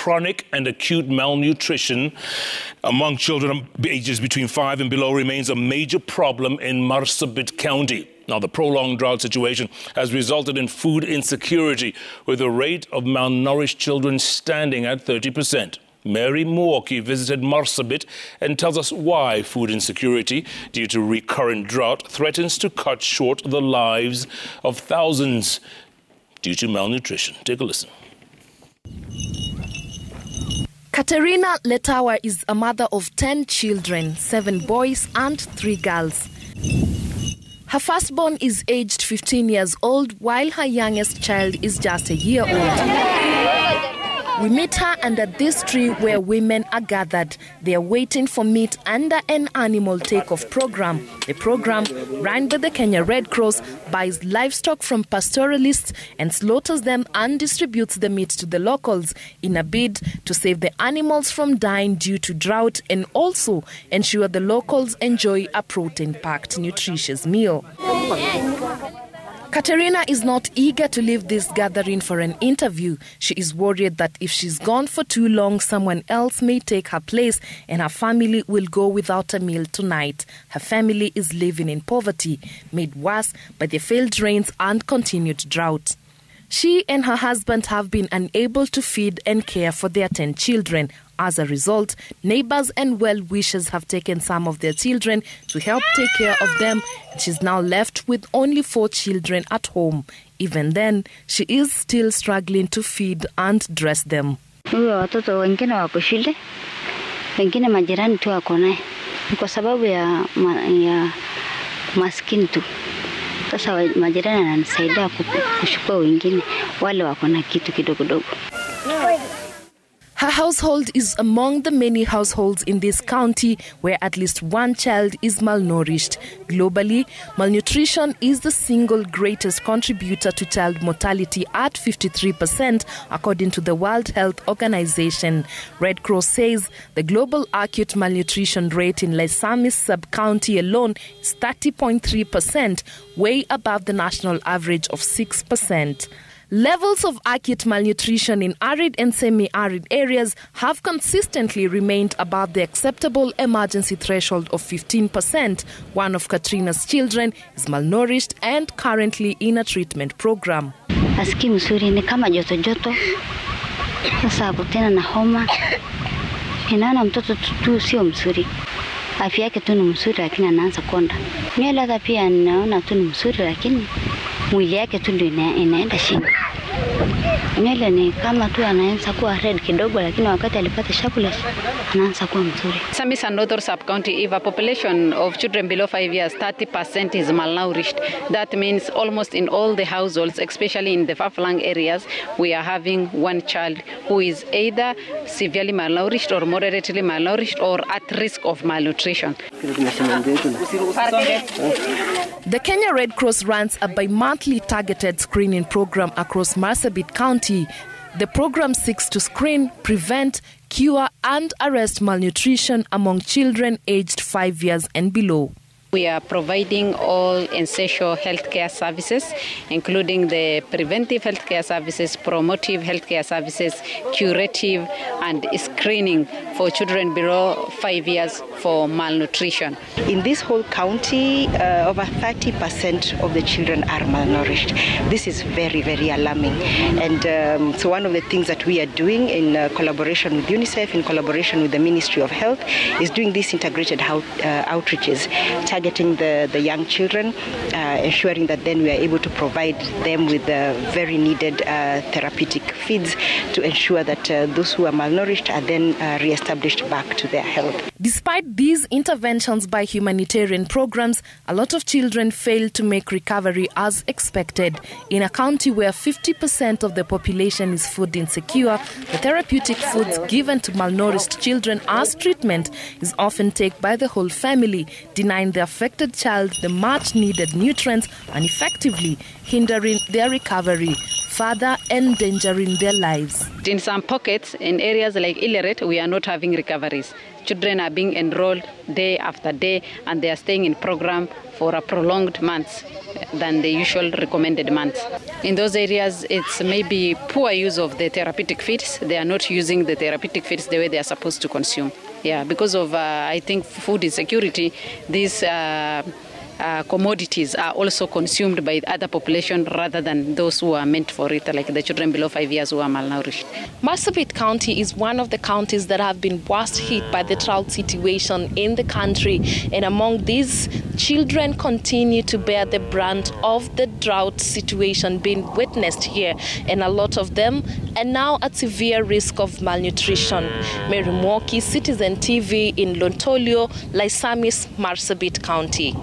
chronic and acute malnutrition among children ages between 5 and below remains a major problem in Marsabit County. Now, the prolonged drought situation has resulted in food insecurity, with the rate of malnourished children standing at 30%. Mary Muoki visited Marsabit and tells us why food insecurity due to recurrent drought threatens to cut short the lives of thousands due to malnutrition. Take a listen. Katerina Letawa is a mother of 10 children, 7 boys and 3 girls. Her firstborn is aged 15 years old, while her youngest child is just a year old. We meet her under this tree where women are gathered. They are waiting for meat under an animal takeoff program. The program, run by the Kenya Red Cross, buys livestock from pastoralists and slaughters them and distributes the meat to the locals in a bid to save the animals from dying due to drought and also ensure the locals enjoy a protein-packed, nutritious meal. Katerina is not eager to leave this gathering for an interview. She is worried that if she's gone for too long, someone else may take her place and her family will go without a meal tonight. Her family is living in poverty, made worse by the failed rains and continued drought. She and her husband have been unable to feed and care for their 10 children. As a result, neighbors and well-wishers have taken some of their children to help take care of them. She's now left with only 4 children at home. Even then, she is still struggling to feed and dress them. Watoto wengine wako shule, wengine majirani tu wako naye. Kwa sababu ya maskini tu. Sasa majirani wananisaidia kuchukua wengine wale wako na kitu kidogo. Her household is among the many households in this county where at least one child is malnourished. Globally, malnutrition is the single greatest contributor to child mortality at 53%, according to the World Health Organization. Red Cross says the global acute malnutrition rate in Laisamis sub-county alone is 30.3%, way above the national average of 6%. Levels of acute malnutrition in arid and semi-arid areas have consistently remained above the acceptable emergency threshold of 15%. One of Katrina's children is malnourished and currently in a treatment program. Aski mzuri ni kama joto. Sasa hapo tena na homa. Inaona mtoto tu sio mzuri. Afya yake tu ni mzuri lakini anaanza konda. Mimi hata pia naona tu ni mzuri lakini mwili yake tu ndio inaenda chini. Nywele ni kama tu anaanza kuwa red kidogo lakini wakati alipata chakula anaanza kuwa mzuri. Laisamis and other sub-county, if a population of children below 5 years, 30% is malnourished. That means almost in all the households, especially in the far-flung areas, we are having one child who is either severely malnourished or moderately malnourished or at risk of malnutrition. The Kenya Red Cross runs a bi-monthly targeted screening program across Marsabit County. The program seeks to screen, prevent, cure and arrest malnutrition among children aged 5 years and below. We are providing all essential healthcare services, including the preventive healthcare services, promotive healthcare services, curative and screening for children below 5 years for malnutrition. In this whole county, over 30% of the children are malnourished. This is very, very alarming. And so one of the things that we are doing in collaboration with UNICEF, in collaboration with the Ministry of Health, is doing these integrated outreaches, targeting the young children, ensuring that then we are able to provide them with very needed therapeutic feeds to ensure that those who are malnourished are then re-established back to their health. Despite these interventions by humanitarian programs, a lot of children fail to make recovery as expected. In a county where 50% of the population is food insecure, the therapeutic foods given to malnourished children as treatment is often taken by the whole family, denying the affected child the much-needed nutrients and effectively hindering their recovery, further endangering their lives. In some pockets, in areas like Ileret, we are not having recoveries. Children are being enrolled day after day and they are staying in program for a prolonged months. than the usual recommended months. In those areas, it's maybe poor use of the therapeutic feeds. They are not using the therapeutic feeds the way they are supposed to consume. Yeah, because of, I think, food insecurity, these commodities are also consumed by other population rather than those who are meant for it, like the children below 5 years who are malnourished. Marsabit County is one of the counties that have been worst hit by the drought situation in the country. And among these, children continue to bear the brunt of the drought situation being witnessed here. And a lot of them are now at severe risk of malnutrition. Mary Muoki, Citizen TV in Lontolio, Laisamis, Marsabit County.